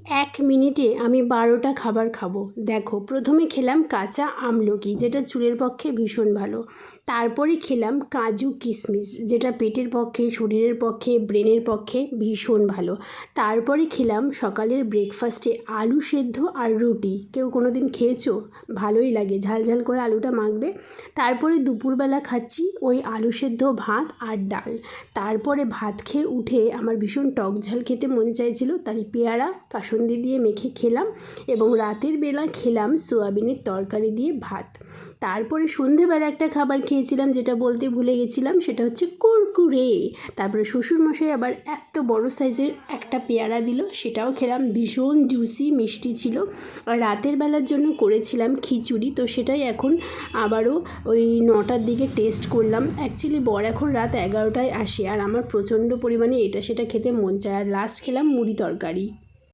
এক মিনিটে আমি 12টা খাবার খাবো। দেখো, প্রথমে খেলাম কাঁচা আমলকি, যেটা চুলের পক্ষে ভীষণ ভালো। তারপরে খেলাম কাজু কিশমিশ, যেটা পেটের পক্ষে, শরীরের পক্ষে, ব্রেনের পক্ষে ভীষণ ভালো। তারপরে খেলাম সকালের ব্রেকফাস্টে আলু সেদ্ধ আর রুটি। কেউ কোনো দিন খেয়েছো? ভালোই লাগে, ঝাল ঝাল করে আলুটা মাখবে। তারপরে দুপুরবেলা খাচ্ছি ওই আলু সেদ্ধ ভাত আর ডাল। তারপরে ভাত খেয়ে উঠে আমার ভীষণ টক ঝাল খেতে মন চাইছিল, তাই পেয়ারা কাসুন্দি দিয়ে মেখে খেলাম এবং রাতের বেলা খেলাম সোয়াবিনের তরকারি দিয়ে ভাত। তারপরে সন্ধেবেলা একটা খাবার খেয়েছিলাম, যেটা বলতে ভুলে গেছিলাম, সেটা হচ্ছে কুরকুরে। তারপরে শ্বশুরমশাই আবার এত বড় সাইজের একটা পেয়ারা দিল, সেটাও খেলাম, ভীষণ জুসি মিষ্টি ছিল। আর রাতের বেলার জন্য করেছিলাম খিচুড়ি, তো সেটাই এখন আবারও ওই 9টার দিকে টেস্ট করলাম। অ্যাকচুয়ালি বর এখন রাত 11টায় আসে, আর আমার প্রচণ্ড পরিমাণে এটা সেটা খেতে মন চায়। আর লাস্ট খেলাম মুড়ি তরকারি।